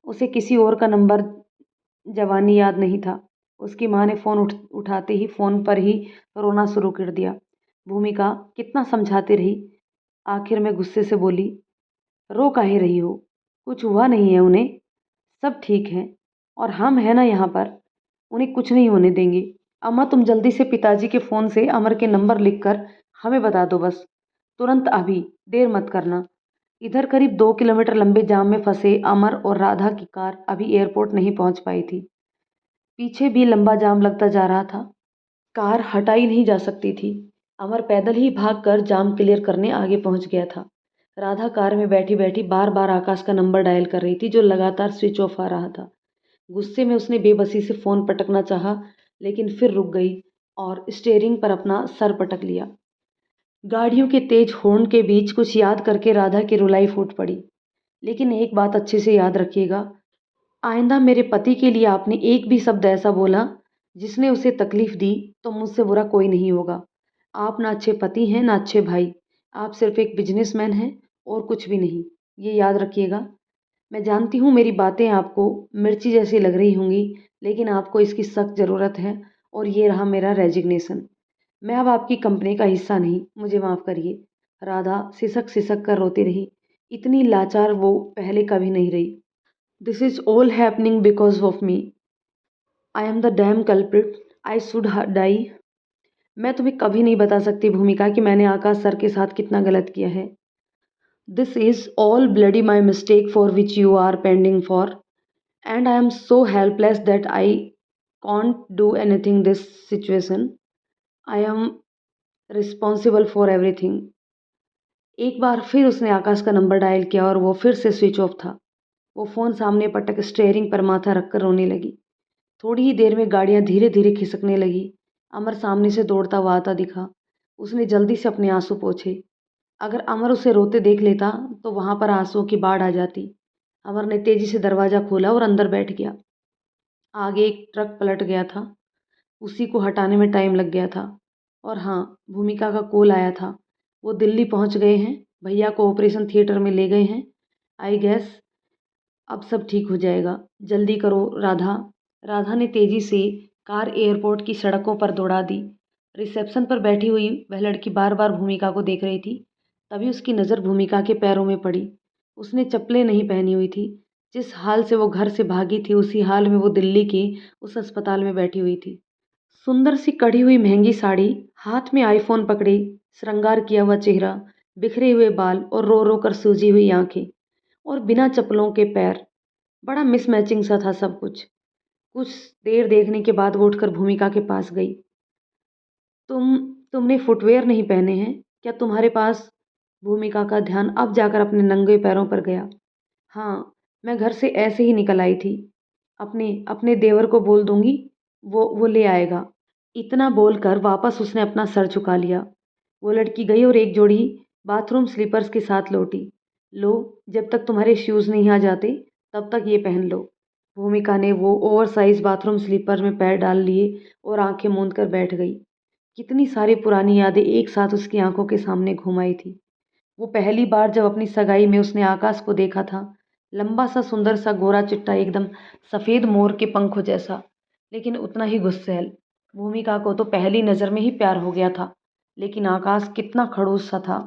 उसे किसी और का नंबर जवानी याद नहीं था। उसकी माँ ने फ़ोन उठाते ही फ़ोन पर ही रोना शुरू कर दिया। भूमिका कितना समझाती रही, आखिर में गुस्से से बोली, रो काहे रही हो? कुछ हुआ नहीं है उन्हें, सब ठीक है और हम हैं ना यहाँ पर, उन्हें कुछ नहीं होने देंगे। अम्मा तुम जल्दी से पिताजी के फ़ोन से अमर के नंबर लिखकर हमें बता दो बस, तुरंत अभी, देर मत करना। इधर करीब 2 किलोमीटर लंबे जाम में फंसे अमर और राधा की कार अभी एयरपोर्ट नहीं पहुंच पाई थी। पीछे भी लंबा जाम लगता जा रहा था। कार हटाई नहीं जा सकती थी। अमर पैदल ही भागकर जाम क्लियर करने आगे पहुंच गया था। राधा कार में बैठी बैठी बार बार आकाश का नंबर डायल कर रही थी, जो लगातार स्विच ऑफ आ रहा था। गुस्से में उसने बेबसी से फोन पटकना चाहा, लेकिन फिर रुक गई और स्टीयरिंग पर अपना सर पटक लिया। गाड़ियों के तेज हॉर्न के बीच कुछ याद करके राधा की रुलाई फूट पड़ी। लेकिन एक बात अच्छे से याद रखिएगा, आइंदा मेरे पति के लिए आपने एक भी शब्द ऐसा बोला जिसने उसे तकलीफ दी तो मुझसे बुरा कोई नहीं होगा। आप ना अच्छे पति हैं ना अच्छे भाई। आप सिर्फ एक बिजनेसमैन हैं और कुछ भी नहीं। ये याद रखिएगा। मैं जानती हूँ मेरी बातें आपको मिर्ची जैसी लग रही होंगी, लेकिन आपको इसकी सख्त ज़रूरत है। और ये रहा मेरा रेजिग्नेशन। मैं अब आपकी कंपनी का हिस्सा नहीं, मुझे माफ़ करिए। राधा सिसक सिसक कर रोती रही। इतनी लाचार वो पहले कभी नहीं रही। This is all happening because of me. I am the damn culprit. I should die. मैं तुम्हें कभी नहीं बता सकती भूमिका कि मैंने आकाश सर के साथ कितना गलत किया है। This is all bloody my mistake for which you are pending for, and I am so helpless that I can't do anything this situation. I am responsible for everything. एक बार फिर उसने आकाश का नंबर डायल किया और वो फिर से स्विच ऑफ था। वो फ़ोन सामने पटक स्टेयरिंग पर माथा रखकर रोने लगी। थोड़ी ही देर में गाड़ियाँ धीरे धीरे खिसकने लगी। अमर सामने से दौड़ता हुआ आता दिखा। उसने जल्दी से अपने आंसू पोंछे। अगर अमर उसे रोते देख लेता तो वहां पर आंसुओं की बाढ़ आ जाती। अमर ने तेजी से दरवाज़ा खोला और अंदर बैठ गया। आगे एक ट्रक पलट गया था। उसी को हटाने में टाइम लग गया था। और हाँ, भूमिका का कॉल आया था। वो दिल्ली पहुंच गए हैं। भैया को ऑपरेशन थिएटर में ले गए हैं। आई गेस अब सब ठीक हो जाएगा। जल्दी करो राधा। राधा ने तेजी से कार एयरपोर्ट की सड़कों पर दौड़ा दी। रिसेप्शन पर बैठी हुई वह लड़की बार बार भूमिका को देख रही थी। तभी उसकी नज़र भूमिका के पैरों में पड़ी। उसने चप्पलें नहीं पहनी हुई थी। जिस हाल से वो घर से भागी थी उसी हाल में वो दिल्ली के उस अस्पताल में बैठी हुई थी। सुंदर सी कढ़ी हुई महंगी साड़ी, हाथ में आईफोन पकड़े, श्रृंगार किया हुआ चेहरा, बिखरे हुए बाल और रो रो कर सूजी हुई आंखें और बिना चप्पलों के पैर। बड़ा मिसमैचिंग सा था सब कुछ। कुछ देर देखने के बाद वो उठकर भूमिका के पास गई। तुमने फुटवेयर नहीं पहने हैं क्या तुम्हारे पास? भूमिका का ध्यान अब जाकर अपने नंगे पैरों पर गया। हाँ, मैं घर से ऐसे ही निकल आई थी। अपने अपने देवर को बोल दूंगी, वो ले आएगा। इतना बोलकर वापस उसने अपना सर झुका लिया। वो लड़की गई और एक जोड़ी बाथरूम स्लीपर्स के साथ लौटी। लो, जब तक तुम्हारे शूज़ नहीं आ जाते तब तक ये पहन लो। भूमिका ने वो ओवर साइज बाथरूम स्लीपर में पैर डाल लिए और आंखें मूंद कर बैठ गई। कितनी सारी पुरानी यादें एक साथ उसकी आंखों के सामने घूम आई थी। वो पहली बार जब अपनी सगाई में उसने आकाश को देखा था, लंबा सा सुंदर सा गोरा चिट्टा एकदम सफ़ेद मोर के पंखों जैसा, लेकिन उतना ही गुस्सैल। भूमिका को तो पहली नज़र में ही प्यार हो गया था, लेकिन आकाश कितना खड़ूस सा था।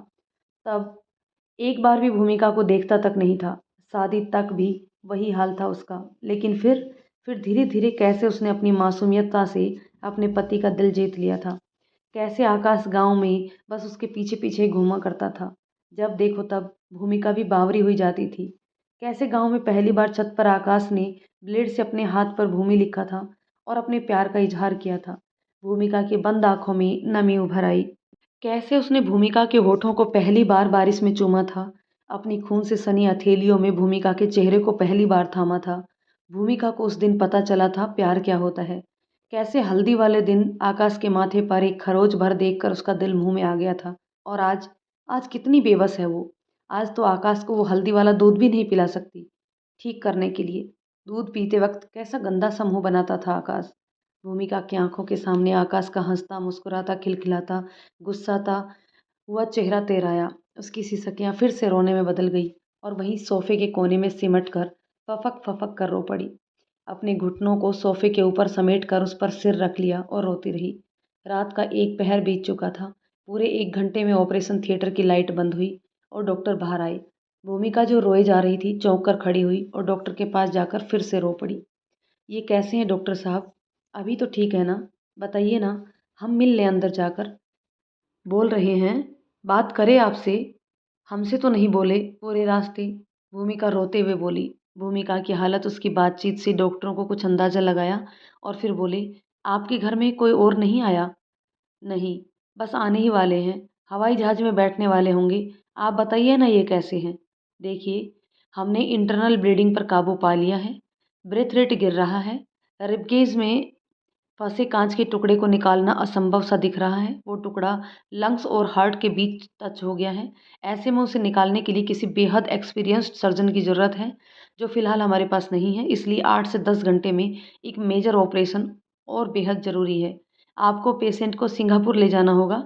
तब एक बार भी भूमिका को देखता तक नहीं था। शादी तक भी वही हाल था उसका। लेकिन फिर धीरे धीरे कैसे उसने अपनी मासूमियतता से अपने पति का दिल जीत लिया था। कैसे आकाश गांव में बस उसके पीछे पीछे घूमा करता था। जब देखो तब भूमिका भी बावरी हुई जाती थी। कैसे गांव में पहली बार छत पर आकाश ने ब्लेड से अपने हाथ पर भूमि लिखा था और अपने प्यार का इजहार किया था। भूमिका की बंद आंखों में नमी उभर आई। कैसे उसने भूमिका के होठों को पहली बार बारिश में चूमा था। अपनी खून से सनी हथेलियों में भूमिका के चेहरे को पहली बार थामा था। भूमिका को उस दिन पता चला था प्यार क्या होता है। कैसे हल्दी वाले दिन आकाश के माथे पर एक खरोच भर देखकर उसका दिल मुंह में आ गया था। और आज आज कितनी बेबस है वो। आज तो आकाश को वो हल्दी वाला दूध भी नहीं पिला सकती ठीक करने के लिए। दूध पीते वक्त कैसा गंदा सा मुंह बनाता था आकाश। भूमिका की आंखों के सामने आकाश का हंसता मुस्कुराता खिलखिलाता गुस्साता हुआ चेहरा तेराया। उसकी सिसकियां फिर से रोने में बदल गई और वहीं सोफे के कोने में सिमट कर फफक फफक कर रो पड़ी। अपने घुटनों को सोफे के ऊपर समेट कर उस पर सिर रख लिया और रोती रही। रात का एक पहर बीत चुका था। पूरे 1 घंटे में ऑपरेशन थिएटर की लाइट बंद हुई और डॉक्टर बाहर आए। भूमिका जो रोए जा रही थी चौंक कर खड़ी हुई और डॉक्टर के पास जाकर फिर से रो पड़ी। ये कैसे हैं डॉक्टर साहब? अभी तो ठीक है ना? बताइए ना, हम मिल लें अंदर जाकर। बोल रहे हैं, बात करें आपसे। हमसे तो नहीं बोले पूरे रास्ते, भूमिका रोते हुए बोली। भूमिका की हालत उसकी बातचीत से डॉक्टरों को कुछ अंदाज़ा लगाया और फिर बोले, आपके घर में कोई और नहीं आया? नहीं, बस आने ही वाले हैं। हवाई जहाज़ में बैठने वाले होंगे। आप बताइए ना ये कैसे हैं? देखिए, हमने इंटरनल ब्लीडिंग पर काबू पा लिया है। ब्रेथ रेट गिर रहा है। रिबकेज में फंसे कांच के टुकड़े को निकालना असंभव सा दिख रहा है। वो टुकड़ा लंग्स और हार्ट के बीच टच हो गया है। ऐसे में उसे निकालने के लिए किसी बेहद एक्सपीरियंस्ड सर्जन की ज़रूरत है, जो फ़िलहाल हमारे पास नहीं है। इसलिए 8 से 10 घंटे में एक मेजर ऑपरेशन और बेहद ज़रूरी है। आपको पेशेंट को सिंगापुर ले जाना होगा।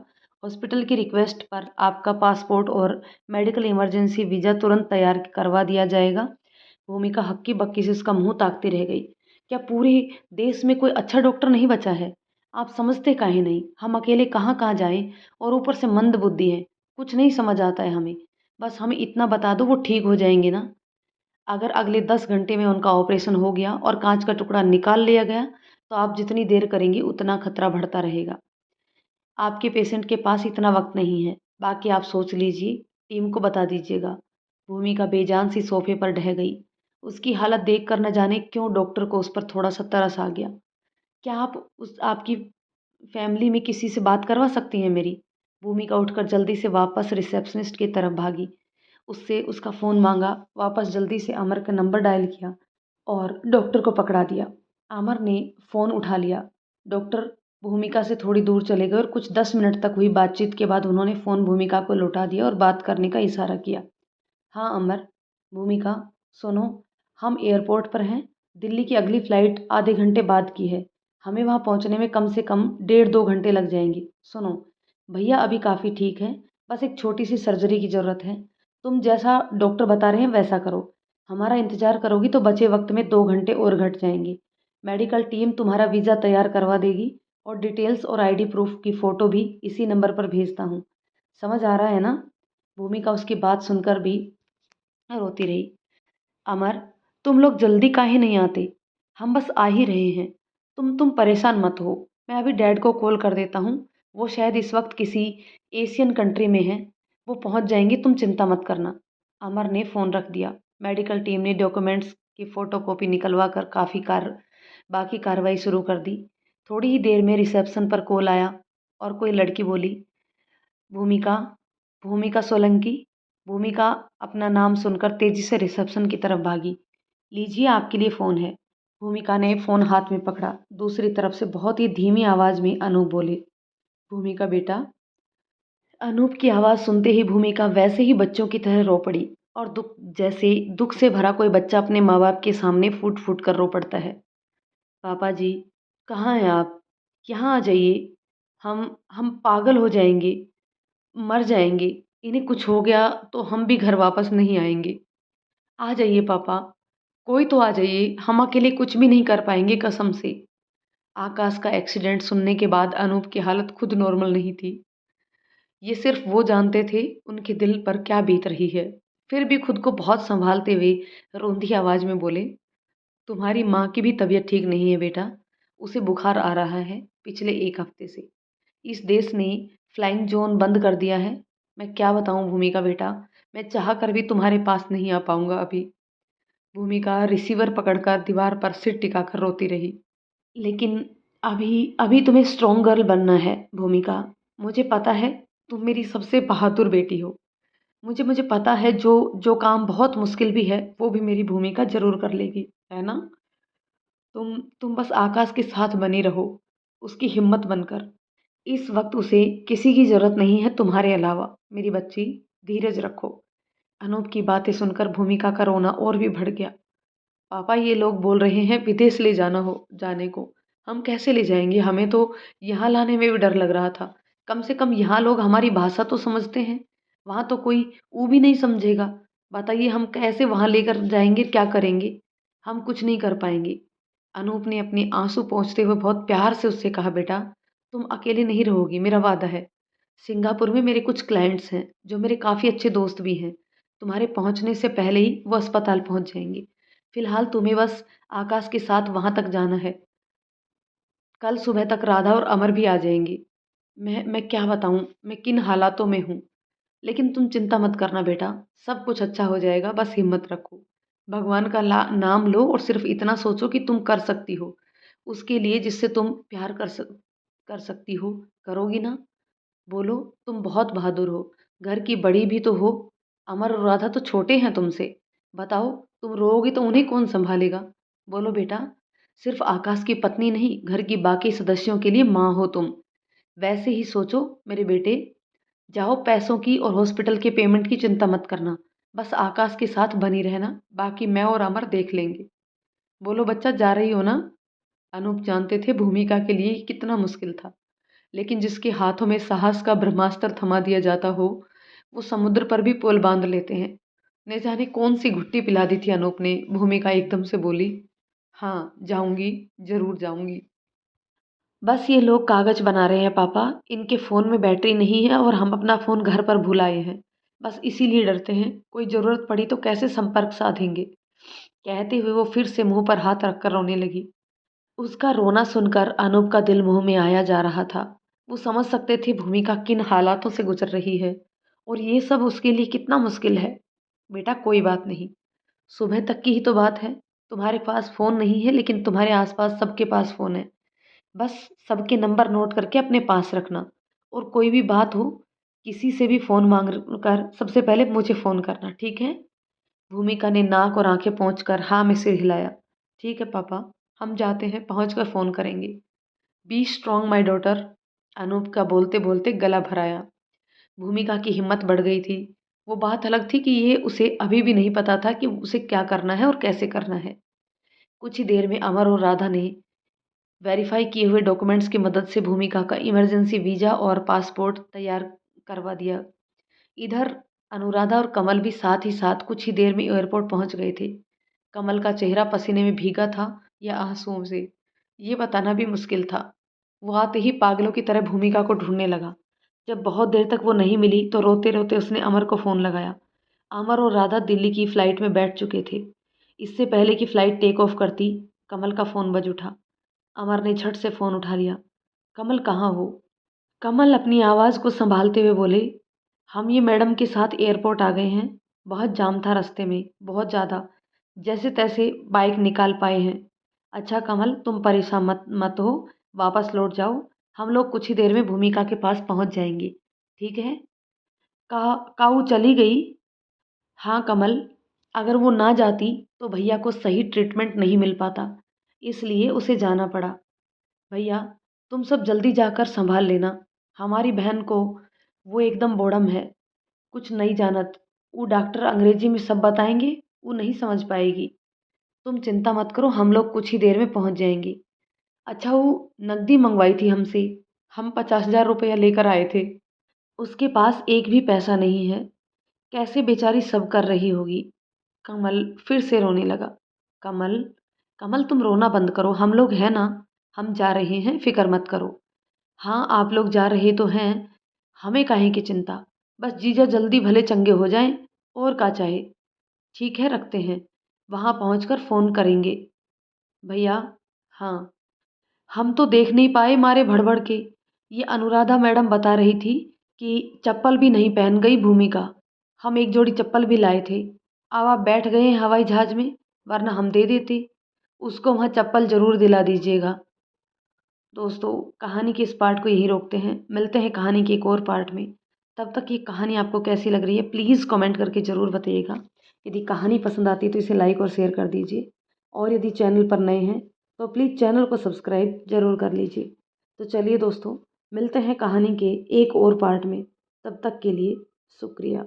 हॉस्पिटल की रिक्वेस्ट पर आपका पासपोर्ट और मेडिकल इमरजेंसी वीज़ा तुरंत तैयार करवा दिया जाएगा। भूमिका हक्की-बक्की से उसका मुँह ताकती रह गई। क्या पूरे देश में कोई अच्छा डॉक्टर नहीं बचा है? आप समझते काहे नहीं? हम अकेले कहाँ-कहाँ जाएँ और ऊपर से मंदबुद्धि हैं, कुछ नहीं समझ आता है हमें। बस हमें इतना बता दो वो ठीक हो जाएँगे ना। अगर अगले 10 घंटे में उनका ऑपरेशन हो गया और काँच का टुकड़ा निकाल लिया गया, तो आप जितनी देर करेंगी उतना खतरा बढ़ता रहेगा। आपके पेशेंट के पास इतना वक़्त नहीं है, बाकी आप सोच लीजिए, टीम को बता दीजिएगा। भूमिका बेजान सी सोफ़े पर ढह गई। उसकी हालत देखकर न जाने क्यों डॉक्टर को उस पर थोड़ा-सा तरस आ गया। क्या आप उस आपकी फैमिली में किसी से बात करवा सकती हैं मेरी? भूमिका उठकर जल्दी से वापस रिसेप्शनिस्ट की तरफ भागी। उससे उसका फ़ोन माँगा, वापस जल्दी से अमर का नंबर डायल किया और डॉक्टर को पकड़ा दिया। अमर ने फ़ोन उठा लिया। डॉक्टर भूमिका से थोड़ी दूर चले गए और कुछ 10 मिनट तक हुई बातचीत के बाद उन्होंने फ़ोन भूमिका को लौटा दिया और बात करने का इशारा किया। हाँ, अमर। भूमिका, सुनो, हम एयरपोर्ट पर हैं। दिल्ली की अगली फ़्लाइट आधे घंटे बाद की है। हमें वहाँ पहुँचने में कम से कम डेढ़ 2 घंटे लग जाएँगे। सुनो, भैया अभी काफ़ी ठीक हैं, बस एक छोटी-सी सर्जरी की ज़रूरत है। तुम जैसा डॉक्टर बता रहे हैं वैसा करो। हमारा इंतज़ार करोगी तो बचे वक़्त में 2 घंटे और घट जाएँगे। मेडिकल टीम तुम्हारा वीज़ा तैयार करवा देगी और डिटेल्स और आईडी प्रूफ़ की फ़ोटो भी इसी नंबर पर भेजता हूँ। समझ आ रहा है ना? भूमिका उसकी बात सुनकर भी रोती रही। अमर, तुम लोग जल्दी काहे नहीं आते? हम बस आ ही रहे हैं। तुम परेशान मत हो। मैं अभी डैड को कॉल कर देता हूँ। वो शायद इस वक्त किसी एशियन कंट्री में हैं। वो पहुँच जाएंगे, तुम चिंता मत करना। अमर ने फ़ोन रख दिया। मेडिकल टीम ने डॉक्यूमेंट्स की फ़ोटोकॉपी निकलवा कर बाकी कार्रवाई शुरू कर दी। थोड़ी ही देर में रिसेप्शन पर कॉल आया और कोई लड़की बोली, भूमिका, भूमिका सोलंकी। भूमिका अपना नाम सुनकर तेजी से रिसेप्शन की तरफ भागी। लीजिए, आपके लिए फ़ोन है। भूमिका ने फ़ोन हाथ में पकड़ा। दूसरी तरफ से बहुत ही धीमी आवाज़ में अनूप बोले, भूमिका बेटा। अनूप की आवाज़ सुनते ही भूमिका वैसे ही बच्चों की तरह रो पड़ी और दुख से भरा कोई बच्चा अपने माँ बाप के सामने फूट फूट कर रो पड़ता है। पापा जी, कहाँ हैं आप? यहाँ आ जाइए। हम पागल हो जाएंगे, मर जाएँगे। इन्हें कुछ हो गया तो हम भी घर वापस नहीं आएँगे। आ जाइए पापा, कोई तो आ जाइए, हम अकेले कुछ भी नहीं कर पाएँगे कसम से। आकाश का एक्सीडेंट सुनने के बाद अनूप की हालत खुद नॉर्मल नहीं थी। ये सिर्फ़ वो जानते थे उनके दिल पर क्या बीत रही है। फिर भी खुद को बहुत सँभालते हुए रोंधी आवाज़ में बोले, तुम्हारी माँ की भी तबीयत ठीक नहीं है बेटा। उसे बुखार आ रहा है पिछले 1 हफ़्ते से। इस देश ने फ्लाइंग ज़ोन बंद कर दिया है। मैं क्या बताऊँ भूमिका बेटा, मैं चाह कर भी तुम्हारे पास नहीं आ पाऊँगा अभी। भूमिका रिसीवर पकड़कर दीवार पर सिर टिकाकर रोती रही। लेकिन अभी अभी तुम्हें स्ट्रॉन्ग गर्ल बनना है भूमिका। मुझे पता है तुम मेरी सबसे बहादुर बेटी हो। मुझे पता है जो काम बहुत मुश्किल भी है वो भी मेरी भूमिका ज़रूर कर लेगी, है ना? तुम बस आकाश के साथ बनी रहो, उसकी हिम्मत बनकर। इस वक़्त उसे किसी की ज़रूरत नहीं है तुम्हारे अलावा। मेरी बच्ची, धीरज रखो। अनूप की बातें सुनकर भूमिका का रोना और भी बढ़ गया। पापा, ये लोग बोल रहे हैं विदेश ले जाने को। हम कैसे ले जाएँगे? हमें तो यहाँ लाने में भी डर लग रहा था। कम से कम यहाँ लोग हमारी भाषा तो समझते हैं। वहाँ तो कोई ऊ भी नहीं समझेगा। बताइए हम कैसे वहाँ लेकर जाएँगे, क्या करेंगे? हम कुछ नहीं कर पाएँगे। अनूप ने अपने आँसू पोंछते हुए बहुत प्यार से उससे कहा, बेटा, तुम अकेले नहीं रहोगी, मेरा वादा है। सिंगापुर में मेरे कुछ क्लाइंट्स हैं, जो मेरे काफ़ी अच्छे दोस्त भी हैं। तुम्हारे पहुँचने से पहले ही वो अस्पताल पहुँच जाएँगे। फिलहाल तुम्हें बस आकाश के साथ वहाँ तक जाना है। कल सुबह तक राधा और अमर भी आ जाएँगे। मैं क्या बताऊँ, मैं किन हालातों में हूँ। लेकिन तुम चिंता मत करना बेटा, सब कुछ अच्छा हो जाएगा, बस हिम्मत रखो। भगवान का नाम लो और सिर्फ इतना सोचो कि तुम कर सकती हो। उसके लिए जिससे तुम प्यार कर सकती हो, करोगी ना? बोलो, तुम बहुत बहादुर हो, घर की बड़ी भी तो हो। अमर और राधा तो छोटे हैं तुमसे। बताओ, तुम रोओगी तो उन्हें कौन संभालेगा? बोलो बेटा, सिर्फ आकाश की पत्नी नहीं, घर की बाकी सदस्यों के लिए माँ हो तुम। वैसे ही सोचो मेरे बेटे। जाओ, पैसों की और हॉस्पिटल के पेमेंट की चिंता मत करना। बस आकाश के साथ बनी रहना, बाकी मैं और अमर देख लेंगे। बोलो बच्चा, जा रही हो ना? अनूप जानते थे भूमिका के लिए कितना मुश्किल था, लेकिन जिसके हाथों में साहस का ब्रह्मास्त्र थमा दिया जाता हो, वो समुद्र पर भी पुल बांध लेते हैं। न जाने कौन सी घुट्टी पिला दी थी अनूप ने। भूमिका एकदम से बोली, हाँ जाऊंगी, जरूर जाऊंगी। बस ये लोग कागज बना रहे हैं पापा, इनके फ़ोन में बैटरी नहीं है और हम अपना फ़ोन घर पर भूल आए हैं। बस इसीलिए डरते हैं, कोई ज़रूरत पड़ी तो कैसे संपर्क साधेंगे। कहते हुए वो फिर से मुंह पर हाथ रखकर रोने लगी। उसका रोना सुनकर अनूप का दिल मुंह में आया जा रहा था। वो समझ सकते थे भूमिका किन हालातों से गुजर रही है और ये सब उसके लिए कितना मुश्किल है। बेटा कोई बात नहीं, सुबह तक की ही तो बात है। तुम्हारे पास फ़ोन नहीं है, लेकिन तुम्हारे आसपास सबके पास फ़ोन है। बस सबके नंबर नोट करके अपने पास रखना, और कोई भी बात हो, किसी से भी फ़ोन मांग कर सबसे पहले मुझे फ़ोन करना, ठीक है? भूमिका ने नाक और आंखें पोंछकर हाँ में सिर हिलाया। ठीक है पापा, हम जाते हैं, पहुंचकर फ़ोन करेंगे। Be strong my daughter. Anoop का बोलते बोलते गला भराया। भूमिका की हिम्मत बढ़ गई थी। वो बात अलग थी कि ये उसे अभी भी नहीं पता था कि उसे क्या करना है और कैसे करना है। कुछ ही देर में अमर और राधा ने वेरीफाई किए हुए डॉक्यूमेंट्स की मदद से भूमिका का इमरजेंसी वीज़ा और पासपोर्ट तैयार करवा दिया। इधर अनुराधा और कमल भी साथ ही साथ कुछ ही देर में एयरपोर्ट पहुंच गए थे। कमल का चेहरा पसीने में भीगा था या आंसुओं से, ये बताना भी मुश्किल था। वो आते ही पागलों की तरह भूमिका को ढूंढने लगा। जब बहुत देर तक वो नहीं मिली तो रोते रोते उसने अमर को फ़ोन लगाया। अमर और राधा दिल्ली की फ़्लाइट में बैठ चुके थे। इससे पहले कि फ़्लाइट टेक ऑफ करती, कमल का फ़ोन बज उठा। अमर ने झट से फ़ोन उठा लिया। कमल कहाँ हो? कमल अपनी आवाज़ को संभालते हुए बोले, हम ये मैडम के साथ एयरपोर्ट आ गए हैं। बहुत जाम था रास्ते में, बहुत ज़्यादा। जैसे तैसे बाइक निकाल पाए हैं। अच्छा कमल, तुम परेशान मत मत हो, वापस लौट जाओ। हम लोग कुछ ही देर में भूमिका के पास पहुंच जाएंगे, ठीक है? काऊ चली गई? हाँ कमल, अगर वो ना जाती तो भैया को सही ट्रीटमेंट नहीं मिल पाता, इसलिए उसे जाना पड़ा। भैया, तुम सब जल्दी जाकर संभाल लेना। हमारी बहन को, वो एकदम बोड़म है, कुछ नहीं जानत। वो डॉक्टर अंग्रेजी में सब बताएंगे, वो नहीं समझ पाएगी। तुम चिंता मत करो, हम लोग कुछ ही देर में पहुंच जाएंगे। अच्छा, वो नकदी मंगवाई थी हमसे, हम 50,000 रुपया लेकर आए थे। उसके पास एक भी पैसा नहीं है। कैसे बेचारी सब कर रही होगी। कमल फिर से रोने लगा। कमल, कमल तुम रोना बंद करो, हम लोग हैं ना, हम जा रहे हैं, फिक्र मत करो। हाँ आप लोग जा रहे तो हैं, हमें काहे की चिंता। बस जीजा जल्दी भले चंगे हो जाएं, और का चाहे। ठीक है, रखते हैं, वहाँ पहुँचकर फ़ोन करेंगे। भैया, हाँ, हम तो देख नहीं पाए मारे भड़बड़ के। ये अनुराधा मैडम बता रही थी कि चप्पल भी नहीं पहन गई भूमिका। हम एक जोड़ी चप्पल भी लाए थे। अब आप बैठ गए हैं हवाई जहाज़ में, वरना हम दे देते। उसको वहाँ चप्पल ज़रूर दिला दीजिएगा। दोस्तों, कहानी के इस पार्ट को यहीं रोकते हैं, मिलते हैं कहानी के एक और पार्ट में। तब तक ये कहानी आपको कैसी लग रही है प्लीज़ कमेंट करके ज़रूर बताइएगा। यदि कहानी पसंद आती है तो इसे लाइक और शेयर कर दीजिए, और यदि चैनल पर नए हैं तो प्लीज़ चैनल को सब्सक्राइब ज़रूर कर लीजिए। तो चलिए दोस्तों, मिलते हैं कहानी के एक और पार्ट में। तब तक के लिए शुक्रिया।